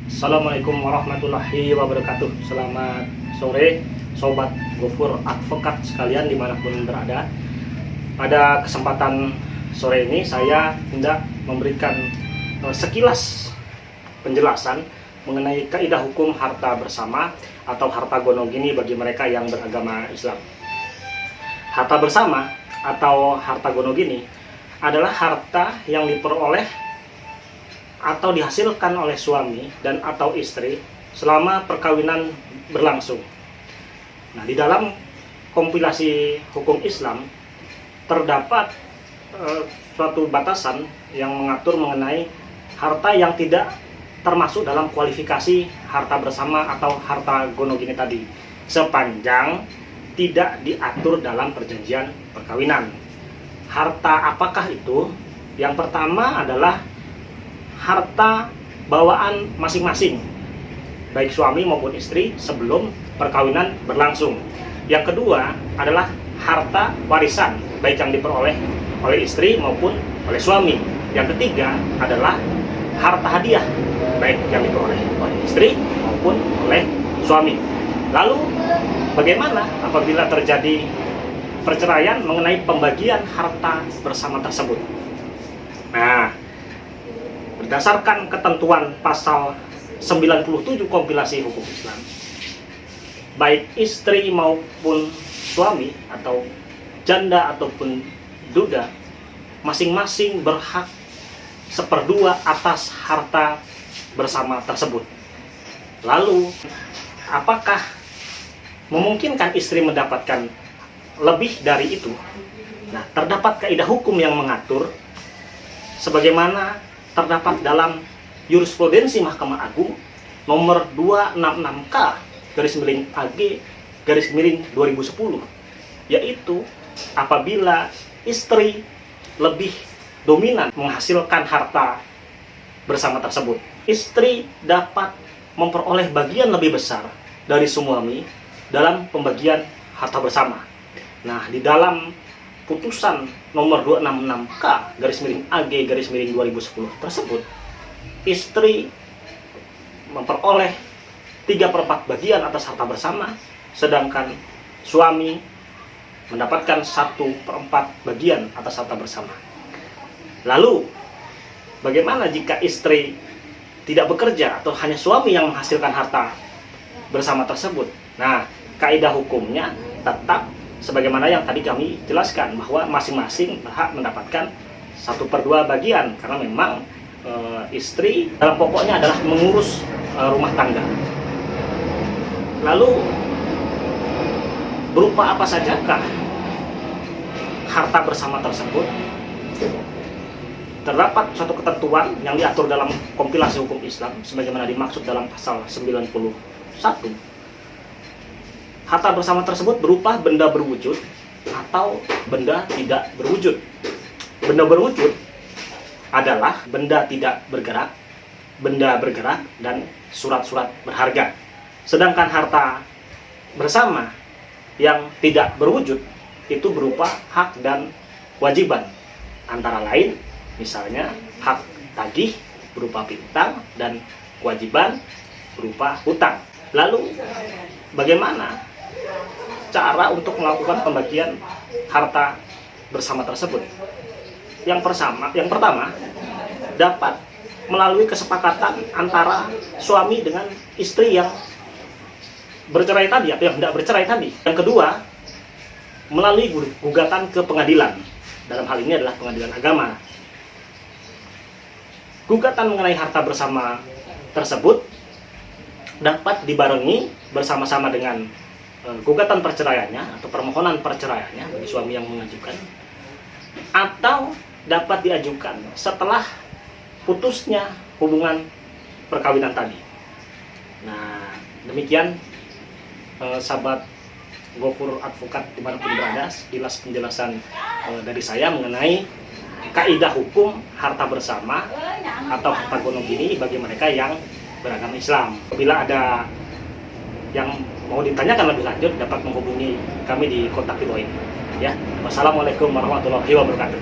Assalamualaikum warahmatullahi wabarakatuh. Selamat sore Sobat Gofur Advokat sekalian dimanapun berada. Pada kesempatan sore ini saya hendak memberikan sekilas penjelasan mengenai kaidah hukum harta bersama atau harta gonogini bagi mereka yang beragama Islam. Harta bersama atau harta gonogini adalah harta yang diperoleh atau dihasilkan oleh suami dan atau istri selama perkawinan berlangsung. Nah, di dalam kompilasi hukum Islam terdapat suatu batasan yang mengatur mengenai harta yang tidak termasuk dalam kualifikasi harta bersama atau harta gonogini tadi, sepanjang tidak diatur dalam perjanjian perkawinan. Harta apakah itu? Yang pertama adalah harta bawaan masing-masing, baik suami maupun istri sebelum perkawinan berlangsung. Yang kedua adalah harta warisan, baik yang diperoleh oleh istri maupun oleh suami. Yang ketiga adalah harta hadiah, baik yang diperoleh oleh istri maupun oleh suami. Lalu bagaimana apabila terjadi perceraian mengenai pembagian harta bersama tersebut? Nah, berdasarkan ketentuan pasal 97 kompilasi hukum Islam, baik istri maupun suami atau janda ataupun duda masing-masing berhak 1/2 atas harta bersama tersebut. Lalu, apakah memungkinkan istri mendapatkan lebih dari itu? Nah, terdapat kaidah hukum yang mengatur sebagaimana terdapat dalam jurisprudensi Mahkamah Agung nomor 266/AG/2010, yaitu apabila istri lebih dominan menghasilkan harta bersama tersebut, istri dapat memperoleh bagian lebih besar dari suami dalam pembagian harta bersama. Nah, di dalam putusan nomor 266/AG/2010 tersebut, istri memperoleh 3/4 bagian atas harta bersama, sedangkan suami mendapatkan 1/4 bagian atas harta bersama. Lalu, bagaimana jika istri tidak bekerja atau hanya suami yang menghasilkan harta bersama tersebut? Nah, kaidah hukumnya tetap sebagaimana yang tadi kami jelaskan, bahwa masing-masing berhak mendapatkan 1/2 bagian, karena memang istri dalam pokoknya adalah mengurus rumah tangga. Lalu, berupa apa sajakah harta bersama tersebut? Terdapat suatu ketentuan yang diatur dalam kompilasi hukum Islam sebagaimana dimaksud dalam pasal 91. Harta bersama tersebut berupa benda berwujud atau benda tidak berwujud. Benda berwujud adalah benda tidak bergerak, benda bergerak, dan surat-surat berharga. Sedangkan harta bersama yang tidak berwujud itu berupa hak dan kewajiban. Antara lain, misalnya hak tagih berupa piutang dan kewajiban berupa hutang. Lalu, bagaimana cara untuk melakukan pembagian harta bersama tersebut? Yang pertama dapat melalui kesepakatan antara suami dengan istri yang bercerai tadi atau yang tidak bercerai tadi. Yang kedua, melalui gugatan ke pengadilan. Dalam hal ini adalah pengadilan agama. Gugatan mengenai harta bersama tersebut dapat dibarengi bersama-sama dengan gugatan perceraiannya atau permohonan perceraiannya bagi suami yang mengajukan, atau dapat diajukan setelah putusnya hubungan perkawinan tadi. Nah, demikian sahabat Gofur Advokat dimanapun berada, sekilas penjelasan dari saya mengenai kaidah hukum harta bersama atau harta gonogini bagi mereka yang beragama Islam. Bila ada yang mau ditanyakan lebih lanjut, dapat menghubungi kami di kontak di bawah ini. Ya, wassalamualaikum warahmatullahi wabarakatuh.